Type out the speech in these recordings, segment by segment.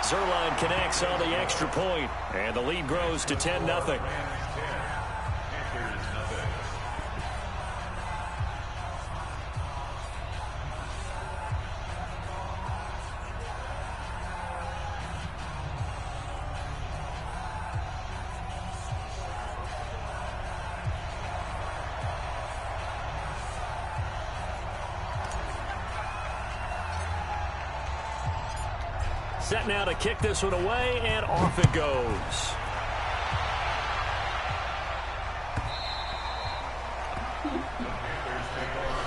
Zerline connects on the extra point, and the lead grows to 10-0. Set now to kick this one away, and off it goes.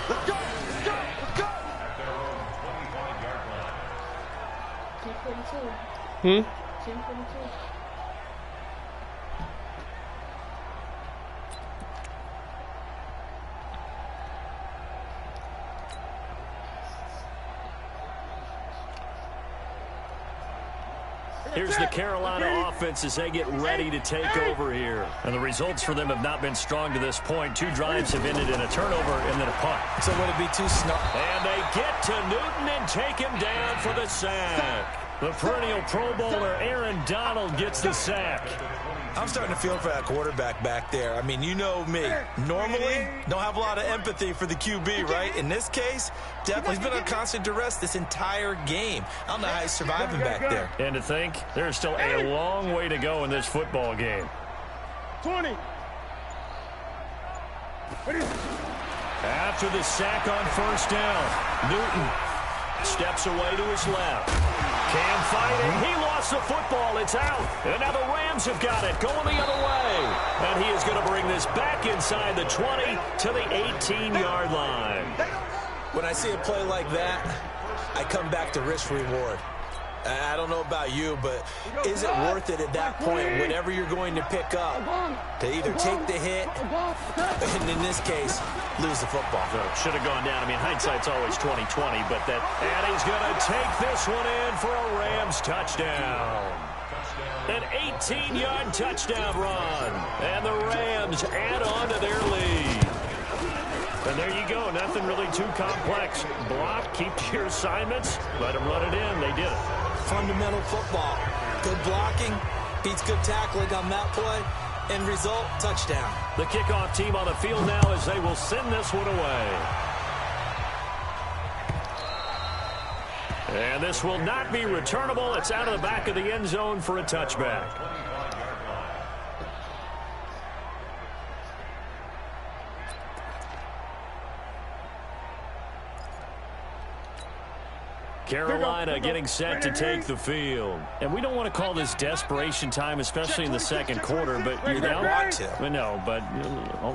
Let's go! Let's go! Let's go! At their own 25-yard line. 10:42. 10:42. Here's the Carolina offense as they get ready to take over here. And the results for them have not been strong to this point. 2 drives have ended in a turnover and then a punt. So would it be too snug? And they get to Newton and take him down for the sack. The perennial Pro Bowler Aaron Donald gets the sack. I'm starting to feel for that quarterback back there. I mean, you know me. Normally, don't have a lot of empathy for the QB, right? In this case, definitely he's been on constant duress this entire game. I don't know how he's surviving back there. And to think, there's still a long way to go in this football game. 20. After the sack on first down, Newton steps away to his left. Cam fighting. He lost the football. It's out. And now the Rams have got it going the other way. And he is going to bring this back inside the 20 to the 18-yard line. When I see a play like that, I come back to risk reward. I don't know about you, but is it worth it at that point, whatever you're going to pick up, to either take the hit, and in this case, lose the football? So should have gone down. I mean, hindsight's always 20/20, but that. And he's going to take this one in for a Rams touchdown. An 18-yard touchdown run. And the Rams add on to their lead. And there you go. Nothing really too complex. Block, keep to your assignments, let them run it in. They did it. Fundamental football. Good blocking beats good tackling on that play. End result, touchdown. The kickoff team on the field now as they will send this one away. And this will not be returnable. It's out of the back of the end zone for a touchback. Carolina getting set to take the field. And we don't want to call this desperation time, especially in the second quarter, but you're down. No, but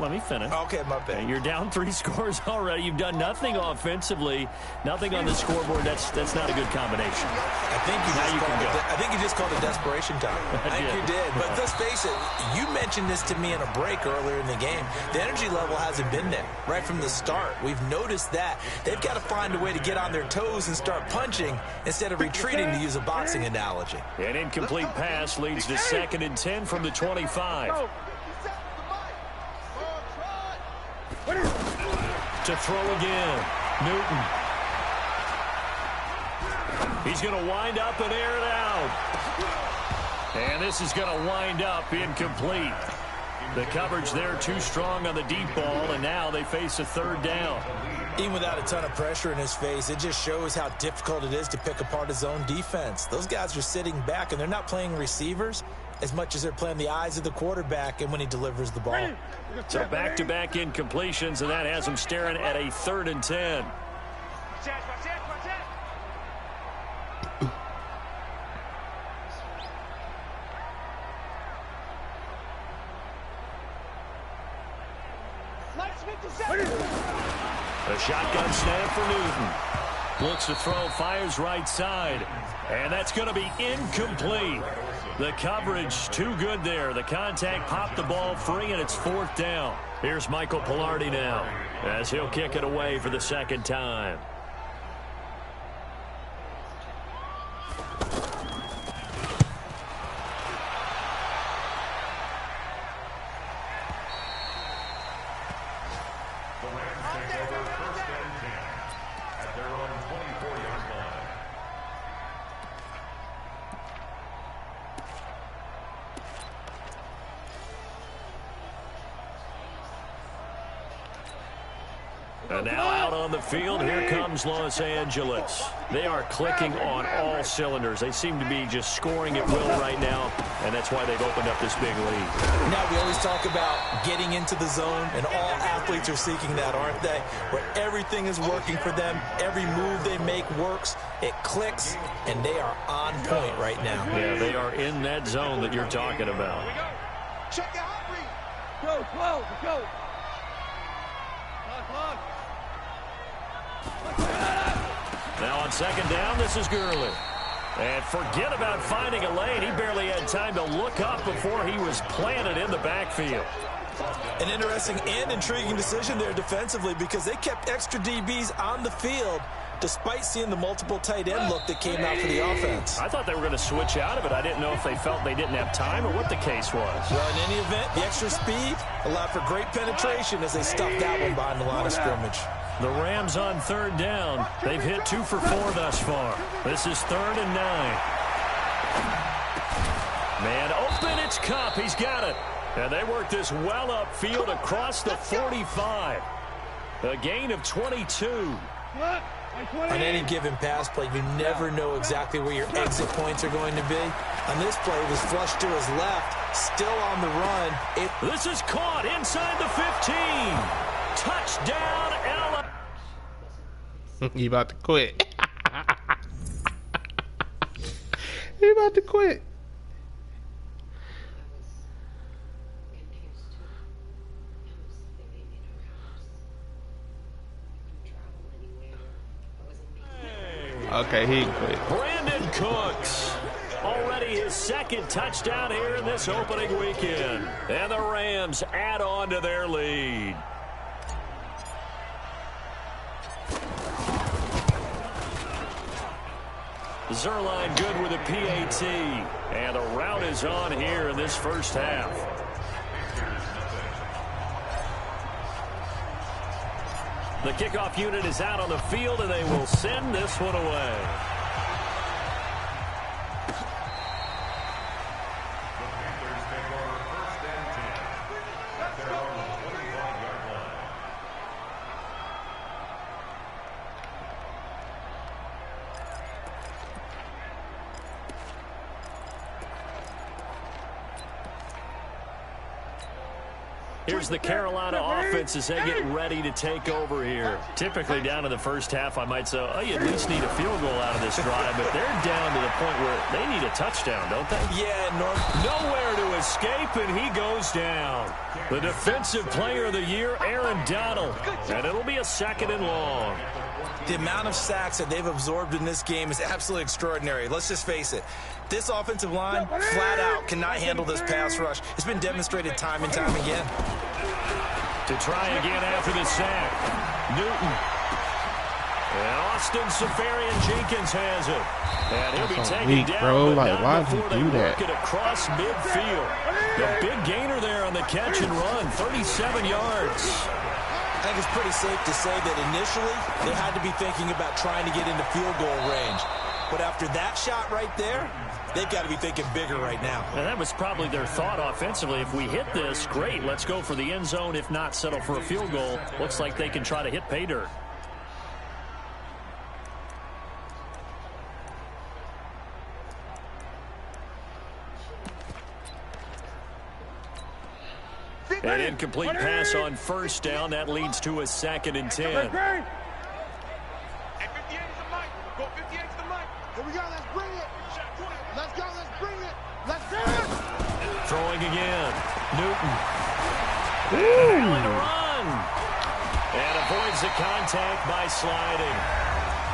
let me finish. Okay, my bad. You're down 3 scores already. You've done nothing offensively, nothing on the scoreboard. That's not a good combination. I think you just called it desperation time. I think you did. But let's face it, you mentioned this to me in a break earlier in the game. The energy level hasn't been there right from the start. We've noticed that. They've got to find a way to get on their toes and start punching instead of retreating, to use a boxing analogy. An incomplete pass leads to 2nd and 10 from the 25. To throw again, Newton. He's going to wind up and air it out. And this is going to wind up incomplete. The coverage there too strong on the deep ball, and now they face a 3rd down. Even without a ton of pressure in his face, it just shows how difficult it is to pick apart his own defense. Those guys are sitting back, and they're not playing receivers as much as they're playing the eyes of the quarterback and when he delivers the ball. So back-to-back incompletions, and that has him staring at a 3rd and 10. A shotgun snap for Newton. Looks to throw, fires right side. And that's going to be incomplete. The coverage too good there. The contact popped the ball free, and it's 4th down. Here's Michael Pilardi now as he'll kick it away for the 2nd time. And now out on the field, here comes Los Angeles. They are clicking on all cylinders. They seem to be just scoring at will right now, and that's why they've opened up this big lead. Now, we always talk about getting into the zone, and all athletes are seeking that, aren't they? Where everything is working for them, every move they make works, it clicks, and they are on point right now. Yeah, they are in that zone that you're talking about. Check it out, Reed. Go, close, go. Now on second down, this is Gurley. And forget about finding a lane. He barely had time to look up before he was planted in the backfield. An interesting and intriguing decision there defensively because they kept extra DBs on the field despite seeing the multiple tight end look that came out for the offense. I thought they were going to switch out of it. I didn't know if they felt they didn't have time or what the case was. Well, in any event, the extra speed allowed for great penetration as they stuffed that one behind the line of scrimmage. The Rams on third down. They've hit 2 for 4 thus far. This is 3rd and 9. Man open, it's Kupp. He's got it. And they work this well upfield across the 45. A gain of 22. On any given pass play, you never know exactly where your exit points are going to be. On this play, it was flushed to his left, still on the run. This is caught inside the 15. Touchdown, Alabama. He about to quit. He about to quit. Okay, he quit. Brandon Cooks. Already his 2nd touchdown here in this opening weekend. And the Rams add on to their lead. Zerline good with a PAT. And a route is on here in this first half. The kickoff unit is out on the field, and they will send this one away. Here's the Carolina offense as they get ready to take over here. Typically down in the first half, I might say, oh, you at least need a field goal out of this drive, but they're down to the point where they need a touchdown, don't they? Yeah, nowhere to escape, and he goes down. The defensive player of the year, Aaron Donald, and it'll be a 2nd and long. The amount of sacks that they've absorbed in this game is absolutely extraordinary. Let's just face it. This offensive line, flat out, cannot handle this pass rush. It's been demonstrated time and time again. To try again after the sack, Newton. And Austin Safarian-Jenkins has it. And he'll be taken down, bro. but Like, why not did before you do they that? work it across midfield. The big gainer there on the catch and run, 37 yards. I think it's pretty safe to say that initially they had to be thinking about trying to get into field goal range. But after that shot right there, they've got to be thinking bigger right now. And that was probably their thought offensively. If we hit this, great, let's go for the end zone. If not, settle for a field goal. Looks like they can try to hit pay dirt. An incomplete pass on first down. That leads to a 2nd and 10. At 58 is the mic. Go 58 is the mic. Here we go. Let's bring it. Let's go. Let's bring it. Let's bring it. Throwing again. Newton. And a run. And avoids the contact by sliding.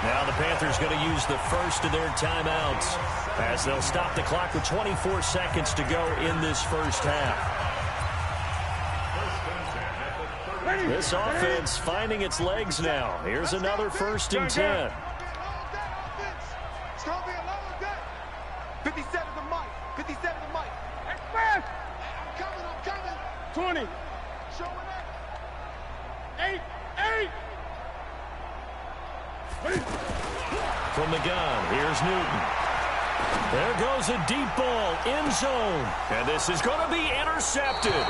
Now the Panthers going to use the first of their timeouts as they'll stop the clock with 24 seconds to go in this first half. This offense finding its legs now. Here's another 1st and 10. It's going to be a long day. 57 the mic. 57 the mic. I'm coming. 20. Showing it. 8. From the gun, here's Newton. There goes a deep ball, end zone. And this is going to be intercepted.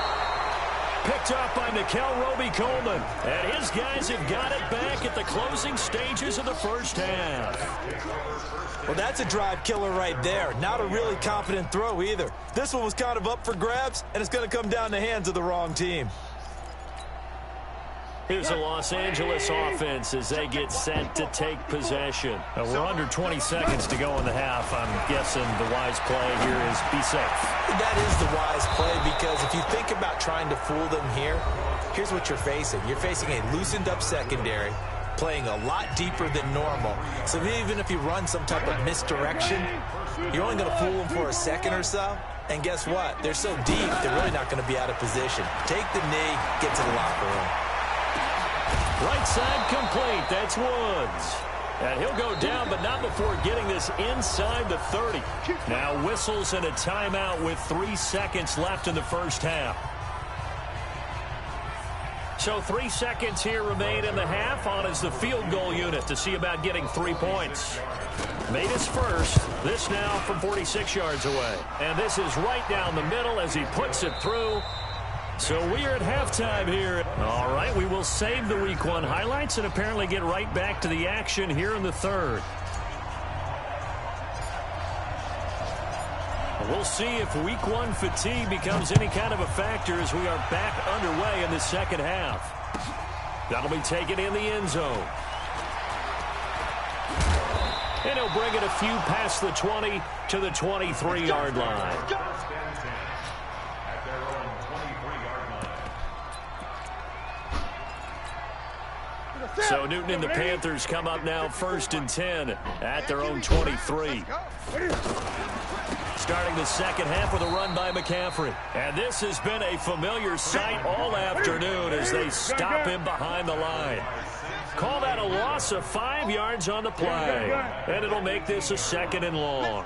Picked up by Nickel Roby-Coleman. And his guys have got it back at the closing stages of the first half. Well, that's a drive killer right there. Not a really confident throw either. This one was kind of up for grabs, and it's going to come down the hands of the wrong team. Here's the Los Angeles offense as they get set to take possession. We're under 20 seconds to go in the half. I'm guessing the wise play here is be safe. That is the wise play because if you think about trying to fool them here, here's what you're facing. You're facing a loosened up secondary, playing a lot deeper than normal. So even if you run some type of misdirection, you're only going to fool them for a second or so. And guess what? They're so deep, they're really not going to be out of position. Take the knee, get to the locker room. Right side complete. That's Woods. And he'll go down, but not before getting this inside the 30. Now whistles and a timeout with 3 seconds left in the first half. So 3 seconds here remain in the half. On is the field goal unit to see about getting 3 points. Made his first. This now from 46 yards away. And this is right down the middle as he puts it through. So we are at halftime here. All right, we will save the Week 1 highlights and apparently get right back to the action here in the third. We'll see if Week 1 fatigue becomes any kind of a factor as we are back underway in the second half. That'll be taken in the end zone. And he'll bring it a few past the 20 to the 23-yard line. So Newton and the Panthers come up now 1st and 10 at their own 23. Starting the second half with a run by McCaffrey. And this has been a familiar sight all afternoon as they stop him behind the line. Call that a loss of 5 yards on the play. And it'll make this a 2nd and long.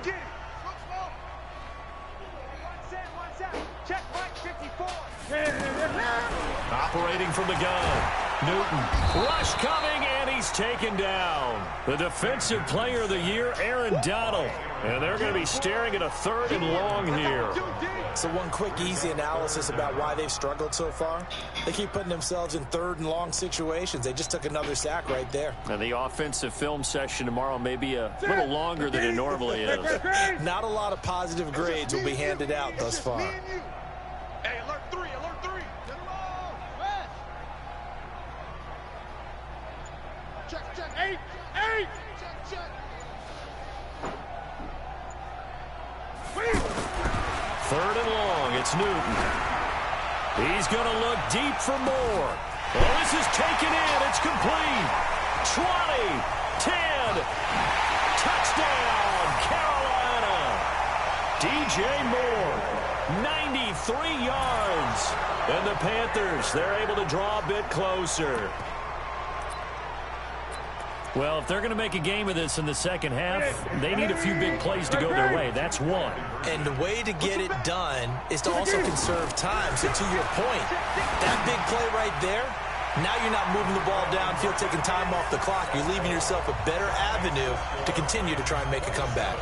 Operating from the gun. Newton, rush coming, and he's taken down. The defensive player of the year, Aaron Donald. And they're going to be staring at a 3rd and long here. So one quick, easy analysis about why they've struggled so far. They keep putting themselves in 3rd and long situations. They just took another sack right there. And the offensive film session tomorrow may be a little longer than it normally is. Not a lot of positive grades will be handed out thus far. Hey, alert 3, alert 3. Get him on. Check, check. 8. Check, check. 3rd and long. It's Newton. He's going to look deep for more. Oh, this is taken in. It's complete. 20, 10. Touchdown, Carolina. DJ Moore, 93 yards. And the Panthers, they're able to draw a bit closer. Well, if they're going to make a game of this in the second half, they need a few big plays to go their way. That's one. And the way to get it done is to also conserve time. So to your point, that big play right there, now you're not moving the ball downfield, taking time off the clock. You're leaving yourself a better avenue to continue to try and make a comeback.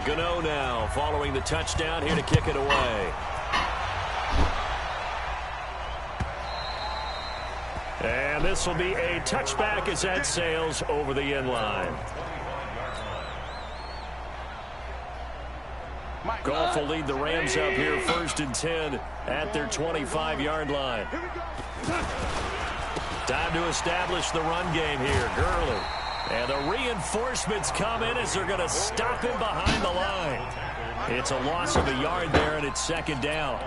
Gano now following the touchdown here to kick it away. And this will be a touchback as that sails over the end line. Goff will lead the Rams up here 1st and 10 at their 25-yard line. Time to establish the run game here. Gurley. And the reinforcements come in as they're going to stop him behind the line. It's a loss of a yard there, and it's 2nd down.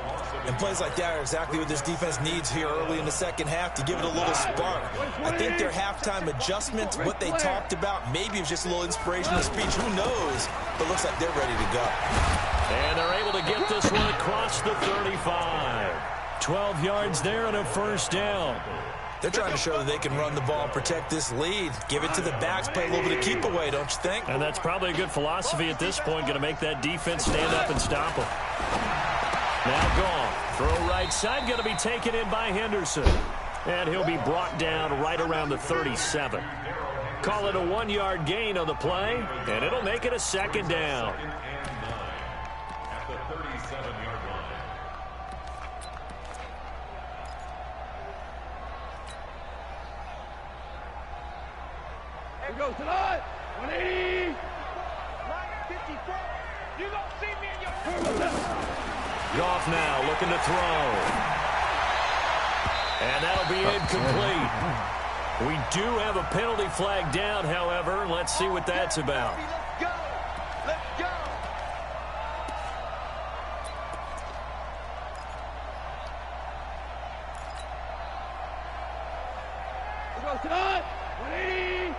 And plays like that are exactly what this defense needs here early in the second half to give it a little spark. I think their halftime adjustments, what they talked about, maybe it was just a little inspirational speech. Who knows? But looks like they're ready to go. And they're able to get this one across the 35. 12 yards there and a 1st down. They're trying to show that they can run the ball and protect this lead. Give it to the backs, play a little bit of keep away, don't you think? And that's probably a good philosophy at this point, going to make that defense stand up and stop them. Now Goff, throw right side, going to be taken in by Henderson. And he'll be brought down right around the 37. Call it a 1-yard gain on the play, and it'll make it a 2nd down. At the 37-yard line. Turbo tonight. 180. 54. You don't see me in your turbo. Goff now looking to throw. And that'll be incomplete. We do have a penalty flag down, however. Let's see what that's about. Let's go. Let's go. Turbo tonight. 180.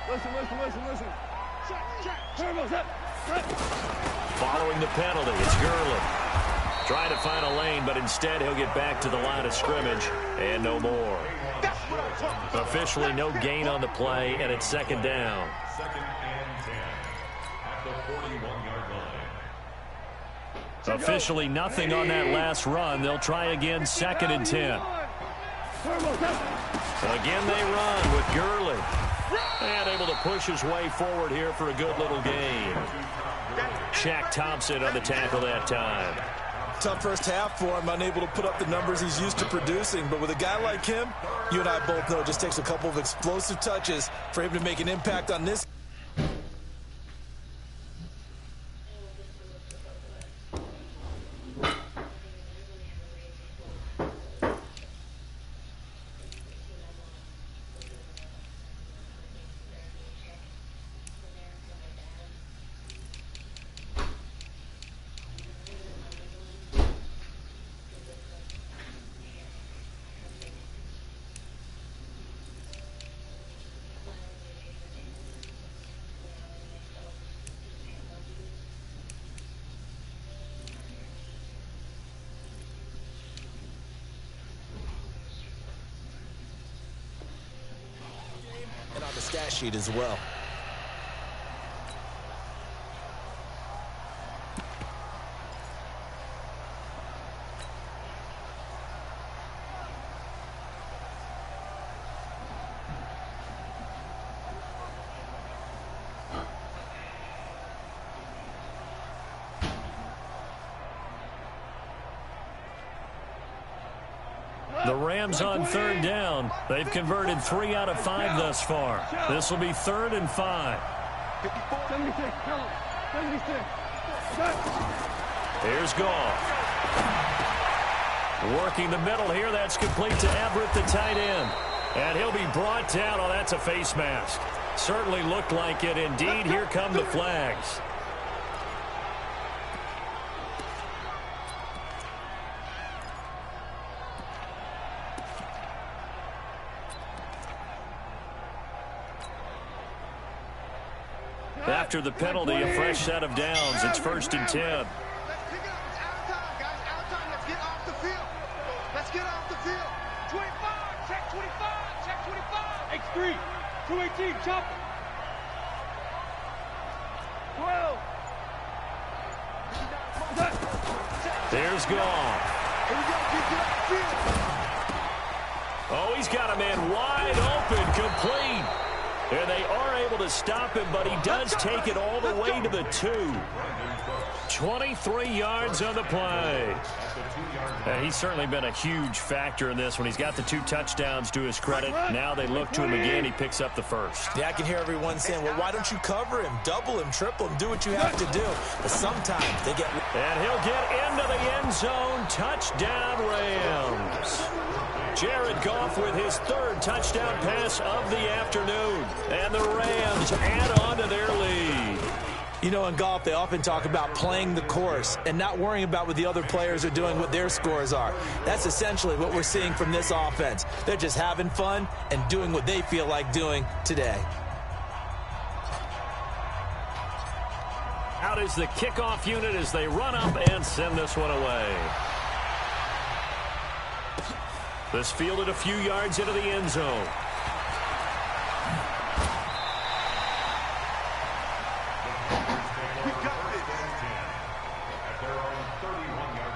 Listen. Check. Turbo's up. Following the penalty, it's Gurley. Trying to find a lane, but instead he'll get back to the line of scrimmage and no more. Officially no gain on the play, and it's second down. Second and 10 at the 41-yard line. Officially nothing on that last run. They'll try again, second and 10. Again they run with Gurley. And able to push his way forward here for a good little gain. Shaq Thompson on the tackle that time. Tough first half for him, unable to put up the numbers he's used to producing. But with a guy like him, you and I both know it just takes a couple of explosive touches for him to make an impact on this. And on the stat sheet as well. The Rams on third down. They've converted 3 out of 5 thus far. This will be 3rd and 5. 76. Here's Goff. Working the middle here. That's complete to Everett, the tight end. And he'll be brought down. Oh, that's a face mask. Certainly looked like it. Indeed, here come the flags. After the penalty, a fresh set of downs. It's 1st and 10. Let's pick it up. It's out of time, guys. Out of time. Let's get off the field. Let's get off the field. 25. Check 25. Check 25. X3. 218. Chop it. 12. There's Goff. Here we go. Get off the field. Oh, he's got a man wide open, complete. And they are able to stop him, but he does take it all the way to the 2. 23 yards on the play. He's certainly been a huge factor in this one. He's got the 2 touchdowns to his credit. Now they look to him again. He picks up the first. Yeah, I can hear everyone saying, well, why don't you cover him, double him, triple him, do what you have to do. But sometimes they get... And he'll get into the end zone. Touchdown, Rams. Jared Goff with his 3rd touchdown pass of the afternoon. And the Rams add on to their lead. You know, in golf, they often talk about playing the course and not worrying about what the other players are doing, what their scores are. That's essentially what we're seeing from this offense. They're just having fun and doing what they feel like doing today. Out is the kickoff unit as they run up and send this one away. This fielded a few yards into the end zone. We got this. At their own 31-yard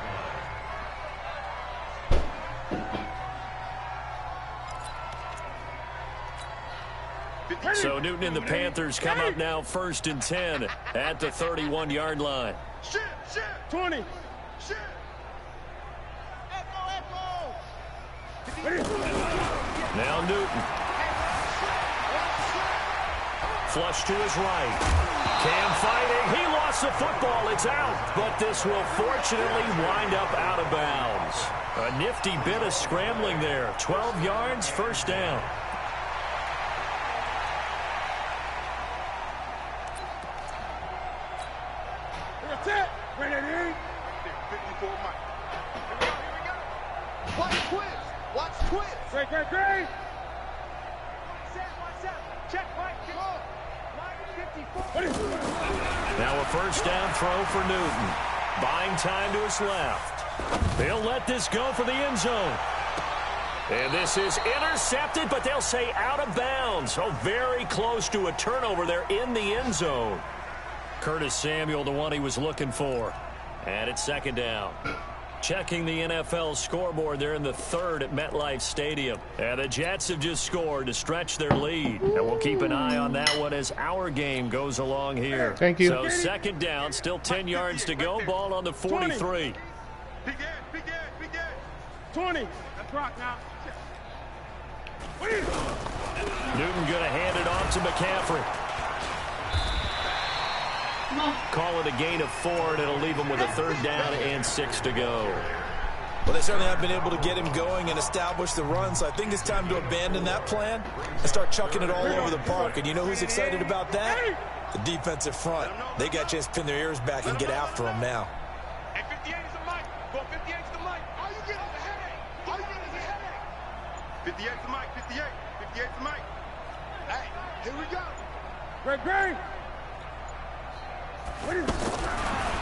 line. So Newton and the Panthers come up now 1st and 10 at the 31-yard line. Shit. 20. Shit. Echo. Now Newton. Flush to his right. Cam fighting. He lost the football. It's out. But this will fortunately wind up out of bounds. A nifty bit of scrambling there. 12 yards, first down. That's it. Ready, ready. 54 Mike. Here we go. Watch twist. Watch twist. Great, great, great. Check, Mike. Get on. Mike, 54. Now a first down throw for Newton. Buying time to his left. They'll let this go for the end zone. And this is intercepted, but they'll say out of bounds. Oh, very close to a turnover there in the end zone. Curtis Samuel, the one he was looking for. And it's second down. Checking the NFL scoreboard, they're in the third at MetLife Stadium. And the Jets have just scored to stretch their lead. And we'll keep an eye on that one as our game goes along here. Thank you. So second down, still 10 yards to go. Ball on the 43. Big end. 20. That's rock now. Newton going to hand it off to McCaffrey. Call it a gain of 4, and it'll leave him with a third down and 6 to go. Well, they certainly have been able to get him going and establish the run, so I think it's time to abandon that plan and start chucking it all over the park. And you know who's excited about that? The defensive front. They got a chance to pin their ears back and get after him now. Hey, 58 is the mic. Go 58 is the mic. All you get is a headache. All you get is a headache. 58 is the mic. 58. 58 is the mic. Hey, here we go. Great.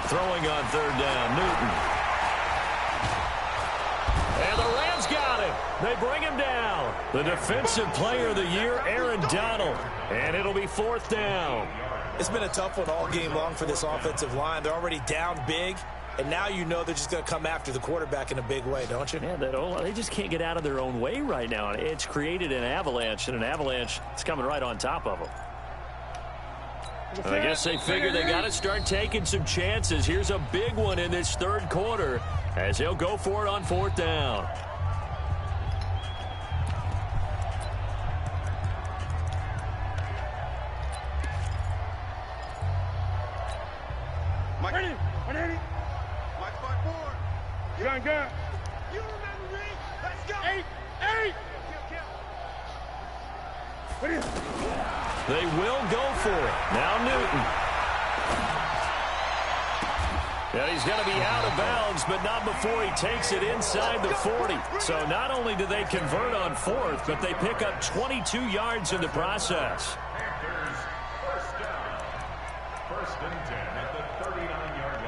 Throwing on third down, Newton. And the Rams got him. They bring him down. The defensive player of the year, Aaron Donald. And it'll be fourth down. It's been a tough one all game long for this offensive line. They're already down big, and now you know they're just going to come after the quarterback in a big way, don't you? Yeah, they just can't get out of their own way right now. It's created an avalanche, and an avalanche is coming right on top of them. I guess they figure they got to start taking some chances. Here's a big one in this third quarter as they'll go for it on fourth down. Mike, ready. 180. Mike, 5-4. Gun. You remember me? Let's go. 8. Ready. They will go for it. Now Newton. Yeah, he's going to be out of bounds, but not before he takes it inside the 40. So not only do they convert on fourth, but they pick up 22 yards in the process. Panthers, first down. First and 10 at the 39-yard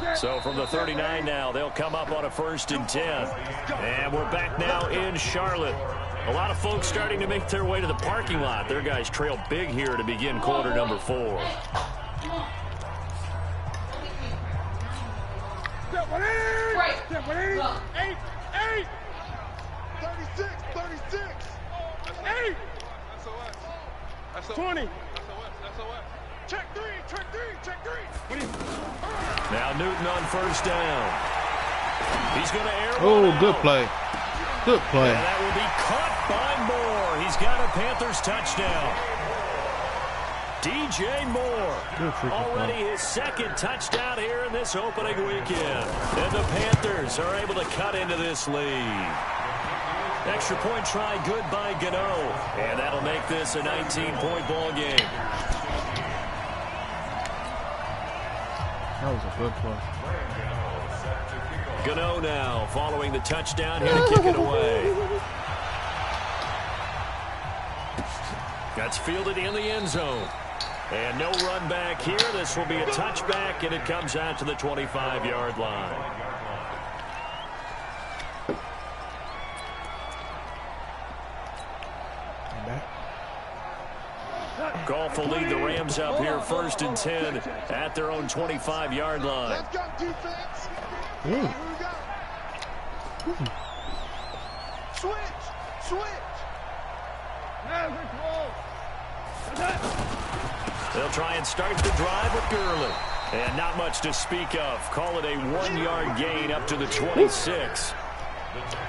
line. So from the 39 now, they'll come up on a first and 10. And we're back now in Charlotte. A lot of folks starting to make their way to the parking lot. Their guys trail big here to begin quarter number 4. Right. 8. 36. 8. That's 20. Check 3. Now Newton on first down. He's going to air one Oh, out. good play. Good play. And that will be caught by Moore. He's got a Panthers touchdown. DJ Moore, already his second touchdown here in this opening weekend. And the Panthers are able to cut into this lead. Extra point try good by Gano. And that'll make this a 19-point ball game. That was a good play. Gano now following the touchdown here to kick it away. That's fielded in the end zone. And no run back here. This will be a touchback, and it comes out to the 25-yard line. Goff will lead the Rams up here first and 10 at their own 25-yard line. Let's go, defense. Ooh. Here we go. Switch. They'll try and start the drive with Gurley. And not much to speak of. Call it a 1-yard gain up to the 26.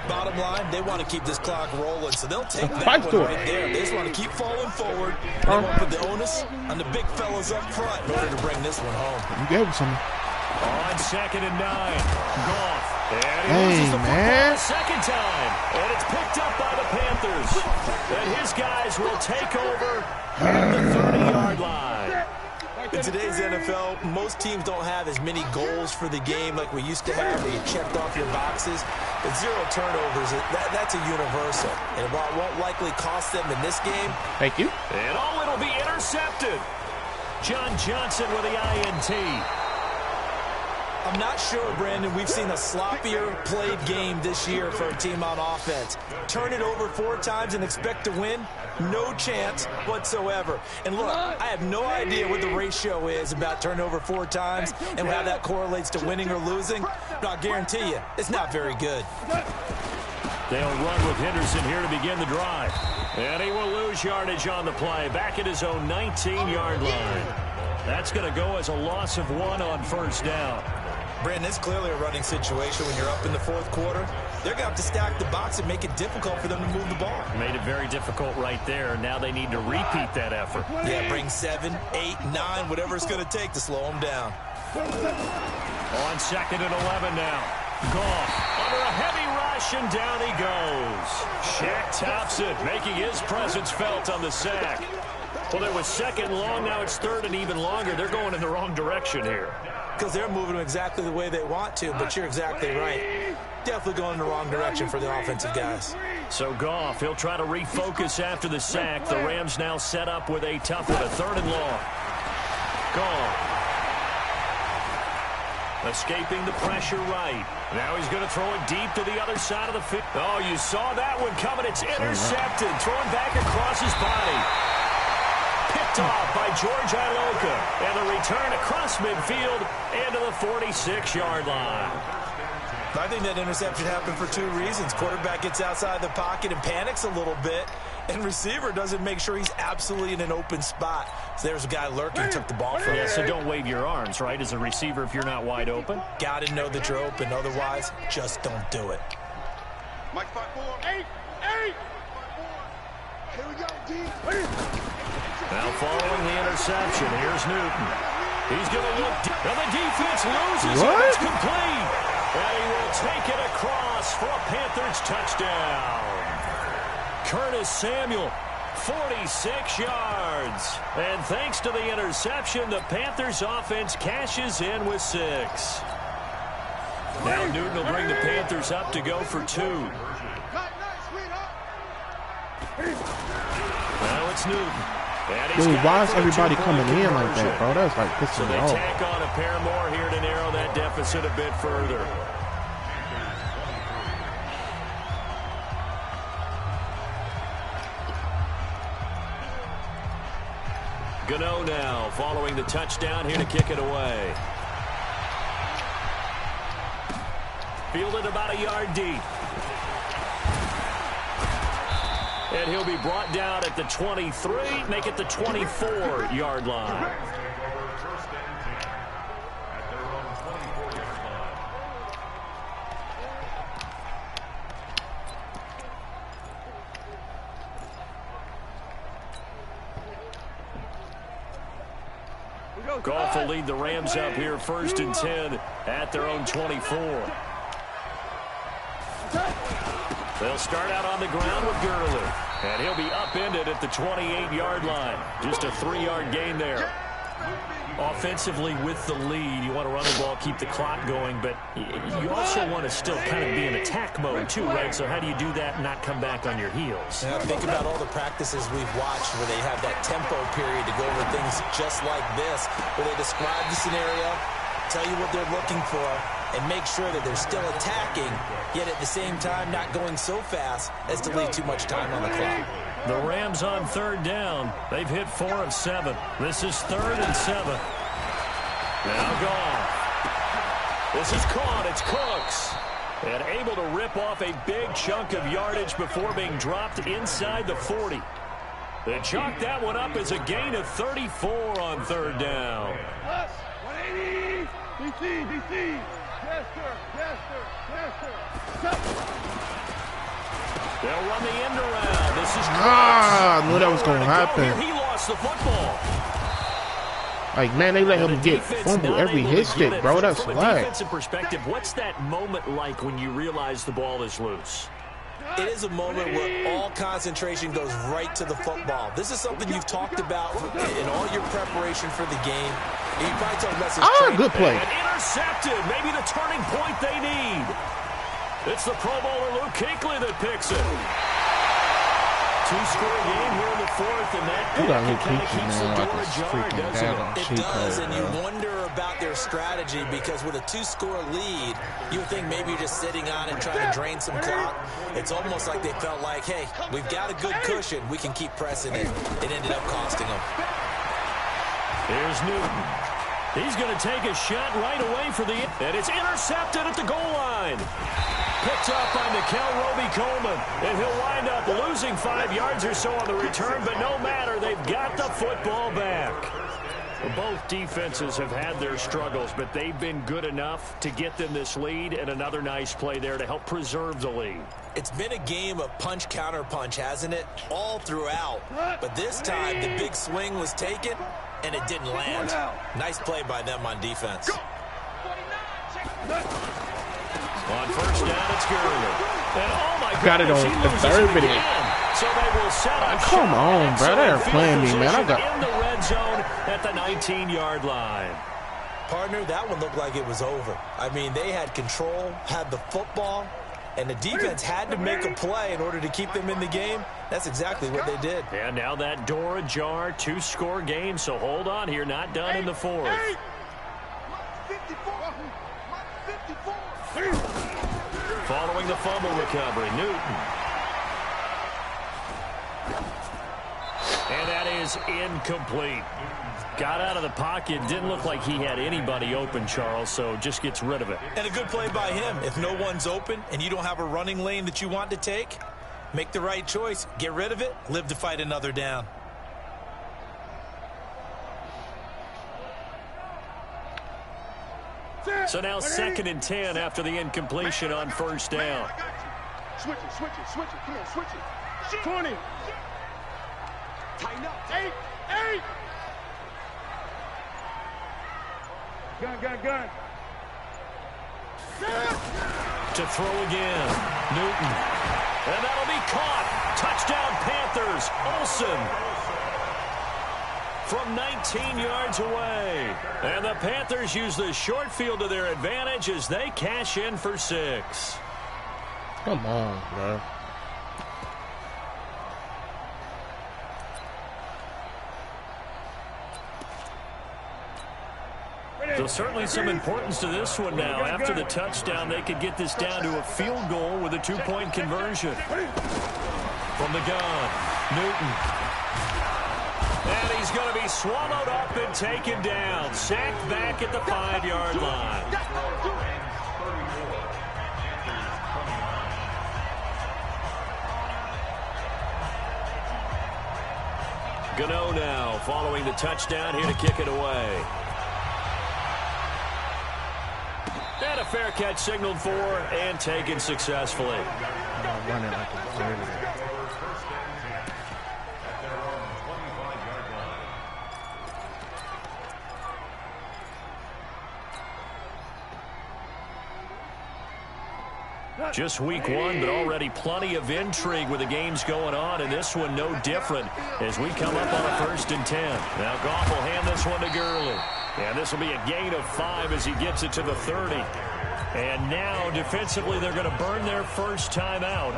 Bottom line, they want to keep this clock rolling, so they'll take that one right there. They just want to keep falling forward. They want to put the onus on the big fellas up front in order to bring this one home. You gave him some. On 2nd and 9, Goff. And he loses the football a second time. And it's picked up by the Panthers. And his guys will take over at the 30-yard line. In today's NFL, most teams don't have as many goals for the game like we used to have, where you checked off your boxes. But 0 turnovers, that's a universal. And while it won't likely cost them in this game. Thank you. And it'll be intercepted. John Johnson with the INT. I'm not sure, Brandon, we've seen a sloppier played game this year for a team on offense. Turn it over 4 times and expect to win? No chance whatsoever. And look, I have no idea what the ratio is about turnover 4 times and how that correlates to winning or losing. But I'll guarantee you, it's not very good. They'll run with Henderson here to begin the drive. And he will lose yardage on the play, back at his own 19-yard line. That's going to go as a loss of 1 on first down. Brandon, it's clearly a running situation when you're up in the 4th quarter. They're going to have to stack the box and make it difficult for them to move the ball. Made it very difficult right there. Now they need to repeat that effort. Yeah, bring 7, 8, 9, whatever it's going to take to slow them down. On 2nd and 11 now. Goff under a heavy rush, and down he goes. Shaq Thompson making his presence felt on the sack. Well, it was 2nd long. Now it's 3rd and even longer. They're going in the wrong direction here. Because they're moving them exactly the way they want to, but you're exactly right. Definitely going in the wrong direction for the offensive guys. So Goff, he'll try to refocus after the sack. The Rams now set up with a tough one, a 3rd and long. Goff. Escaping the pressure right. Now he's going to throw it deep to the other side of the field. Oh, you saw that one coming. It's intercepted. Thrown back across his body. Picked off by George Iloka. And the return across midfield into the 46-yard line. I think that interception happened for 2 reasons. Quarterback gets outside the pocket and panics a little bit. And receiver doesn't make sure he's absolutely in an open spot. So there's a guy lurking, took the ball from him. Yeah, so don't wave your arms, right, as a receiver if you're not wide open. Got to know that you're open. Otherwise, just don't do it. Mike 5-4. 8. Here we go, D. Now following the interception, here's Newton. He's going to look deep. And the defense loses it. It's complete. And he will take it across for a Panthers touchdown. Curtis Samuel, 46 yards. And thanks to the interception, the Panthers offense cashes in with 6. Now Newton will bring the Panthers up to go for 2. Now it's Newton. Dude, why is everybody coming in like that, bro? That's like pissing me off. So they tack on a pair more here to narrow that deficit a bit further. Gano now following the touchdown here to kick it away. Fielded about a yard deep. And he'll be brought down at the 23, make it the 24-yard line. Goff will lead the Rams up here 1st and 10 at their own 24. They'll start out on the ground with Gurley. And he'll be upended at the 28-yard line. Just a 3-yard gain there. Offensively with the lead, you want to run the ball, keep the clock going, but you also want to still kind of be in attack mode too, right? So how do you do that and not come back on your heels? Now think about all the practices we've watched where they have that tempo period to go over things just like this, where they describe the scenario, tell you what they're looking for, and make sure that they're still attacking, yet at the same time not going so fast as to leave too much time on the clock. The Rams on 3rd down. They've hit 4 of 7. This is 3rd and 7. Now Goff. This is caught. It's Cooks. And able to rip off a big chunk of yardage before being dropped inside the 40. They chalk that one up as a gain of 34 on 3rd down. 180. DC. Yes, sir. They'll run the end around. This is I knew that was going to happen. He lost the football. Like, man, they let him get fumble every hit stick, bro. That's from a slack. defensive perspective, what's that moment like when you realize the ball is loose? It is a moment where all concentration goes right to the football. This is something you've talked about in all your preparation for the game. You probably talked about some good play. And intercepted. Maybe the turning point they need. It's the Pro Bowler Luke Kuechly that picks it. Two-score game here in the fourth, and that kind of keeps the door ajar, doesn't it? It does, and you wonder about their strategy because with a two-score lead, you would think maybe you're just sitting on and trying to drain some clock. It's almost like they felt like, hey, we've got a good cushion. We can keep pressing it. It ended up costing them. Here's Newton. He's going to take a shot right away for the – and it's intercepted at the goal line. Picked up by Nickel Roby-Coleman, and he'll wind up losing 5 yards or so on the return, but no matter, they've got the football back. Both defenses have had their struggles, but they've been good enough to get them this lead, and another nice play there to help preserve the lead. It's been a game of punch-counter-punch, hasn't it? All throughout. But this time, the big swing was taken, and it didn't land. Nice play by them on defense. On first down, it's Gurley. And oh my got it on the third video. So they will set up. Come on, bro. They're playing me, man. I got in the red zone at the 19-yard line. Partner, that one looked like it was over. I mean, they had control, had the football, and the defense had to make a play in order to keep them in the game. That's exactly what they did. And now that door ajar, two-score game. So hold on here, not done in the fourth. Following the fumble recovery, Newton. And that is incomplete. Got out of the pocket. Didn't look like he had anybody open, Charles, so just gets rid of it. And a good play by him. If no one's open and you don't have a running lane that you want to take, make the right choice. Get rid of it. Live to fight another down. So now 2nd and 10 after the incompletion on first down. Switch it, switch it, switch it. Come on, switch it. 20. Tighten up. 8. Gun. To throw again. Newton. And that'll be caught. Touchdown Panthers. Olsen. From 19 yards away. And the Panthers use the short field to their advantage as they cash in for 6. Come on, bro. So certainly some importance to this one now. After the touchdown, they could get this down to a field goal with a 2-point conversion. From the gun, Newton. And he's going to be swallowed up and taken down. Sacked back at the 5-yard line. Gano now following the touchdown here to kick it away. And a fair catch signaled for and taken successfully. Running like a Just week 1, but already plenty of intrigue with the games going on, and this one no different as we come up on a 1st and 10. Now Goff will hand this one to Gurley. And this will be a gain of 5 as he gets it to the 30. And now defensively they're going to burn their first timeout.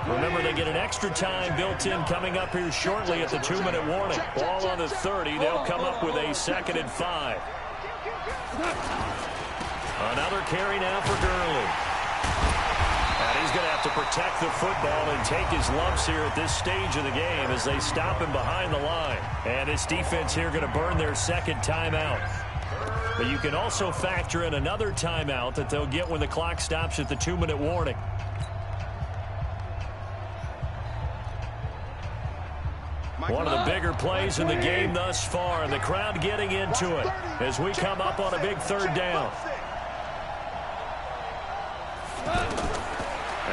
Remember, they get an extra time built in coming up here shortly at the 2-minute warning. Ball on the 30. They'll come up with a 2nd and 5. Another carry now for Gurley. And he's going to have to protect the football and take his lumps here at this stage of the game as they stop him behind the line. And this defense here going to burn their 2nd timeout. But you can also factor in another timeout that they'll get when the clock stops at the 2-minute warning. One of the bigger plays in the game thus far, and the crowd getting into it as we come up on a big 3rd down.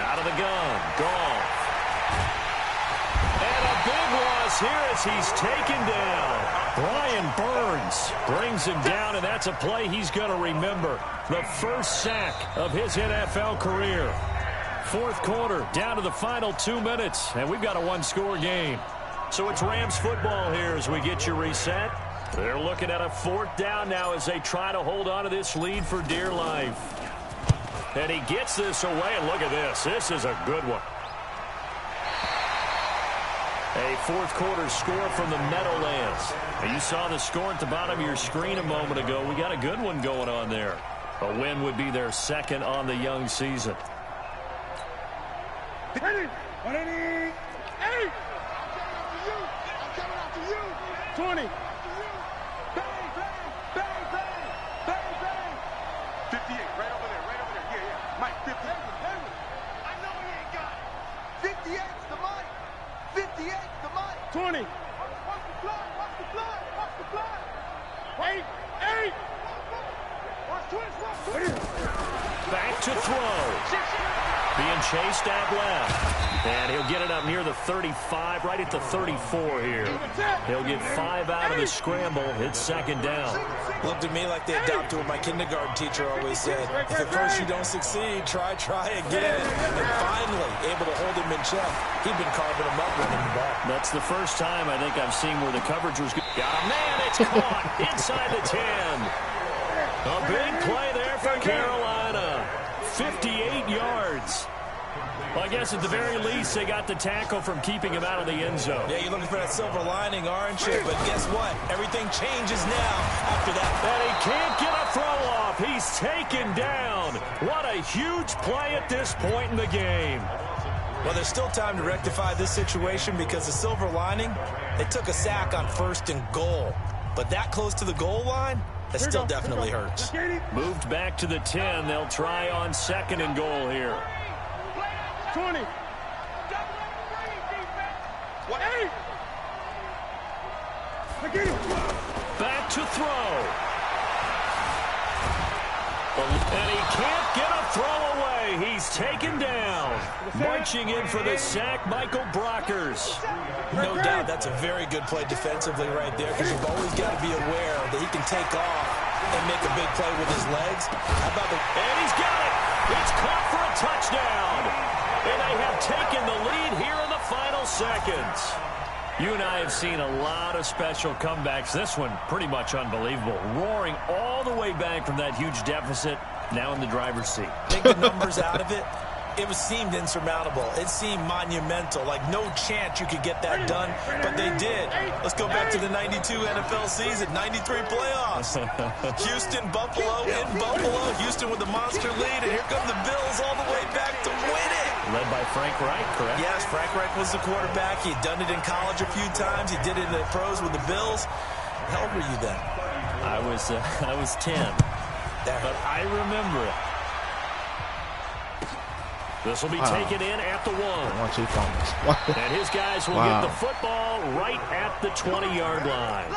Out of the gun, Goff. loss here as he's taken down. Brian Burns brings him down, and that's a play he's going to remember. The first sack of his NFL career. Fourth quarter, down to the final 2 minutes, and we've got a one-score game. So it's Rams football here as we get you reset. They're looking at a fourth down now as they try to hold on to this lead for dear life. And he gets this away, and look at this. This is a good one. A fourth quarter score from the Meadowlands. And you saw the score at the bottom of your screen a moment ago. We got a good one going on there. A win would be their second on the young season. 188. I'm coming after you. 20. Bang, bang, bang, bang, bang, bang. 58, right over there, right over there. Yeah, yeah. Mike, 58. I know he ain't got it. 58's the Mike. 58's the Mike. 20. Watch the fly, watch the fly, watch the fly. 8. Watch 20, Back to throw. Being chased out left. And he'll get it up near the 35, right at the 34 here. He'll get 5 out of the scramble. It's second down. Looked to me like they adopted what my kindergarten teacher always said. If at first you don't succeed, try again. And finally, able to hold him in check. He'd been carving him up running the ball. That's the first time I think I've seen where the coverage was good. Got a man, it's caught inside the 10. A big play there for Carolina. 58 yards. Well, I guess at the very least, they got the tackle from keeping him out of the end zone. Yeah, you're looking for that silver lining, aren't you? But guess what? Everything changes now after that. And he can't get a throw off. He's taken down. What a huge play at this point in the game. Well, there's still time to rectify this situation because the silver lining, they took a sack on 1st and goal. But that close to the goal line, that still definitely hurts. Moved back to the 10. They'll try on 2nd and goal here. 20. What? 8. Back to throw. And he can't get a throw away. He's taken down. Marching in for the sack, Michael Brockers. No doubt that's a very good play defensively right there because you've always got to be aware that he can take off and make a big play with his legs. How about and he's got it. It's caught for a touchdown. And they have taken the lead here in the final seconds. You and I have seen a lot of special comebacks. This one pretty much unbelievable. Roaring all the way back from that huge deficit, now in the driver's seat. Take the numbers out of it. It seemed insurmountable. It seemed monumental. Like no chance you could get that done, but they did. Let's go back to the 92 NFL season, 93 playoffs. Houston, Buffalo, in Buffalo. Houston with the monster lead, and here come the Bills all the way back to win it. Led by Frank Reich, correct? Yes, Frank Reich was the quarterback. He'd done it in college a few times. He did it in the pros with the Bills. How old were you then? I was 10. But I remember it. This will be taken in at the 1. And his guys will get the football right at the 20-yard line.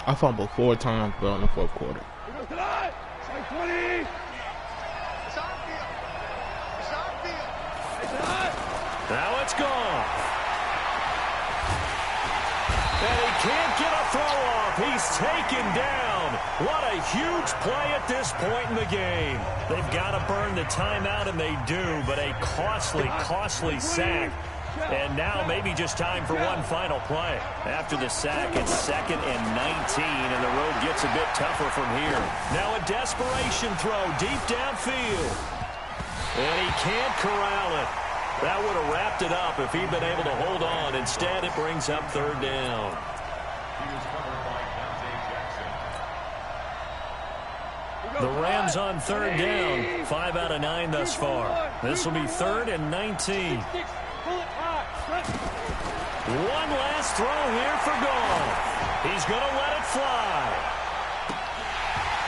I fumbled 4 times, bro, in the fourth quarter. Now it's gone. And he can't get a throw off. He's taken down. What a huge play at this point in the game. They've got to burn the timeout, and they do, but a costly sack. And now maybe just time for one final play. After the sack, it's 2nd and 19, and the road gets a bit tougher from here. Now a desperation throw deep downfield. And he can't corral it. That would have wrapped it up if he'd been able to hold on. Instead, it brings up 3rd down. The Rams on 3rd down. 5 out of 9 thus far. This will be 3rd and 19. One last throw here for goal. He's going to let it fly.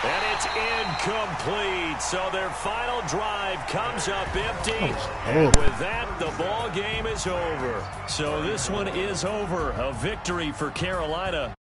And it's incomplete. So their final drive comes up empty. And with that, the ball game is over. So this one is over. A victory for Carolina.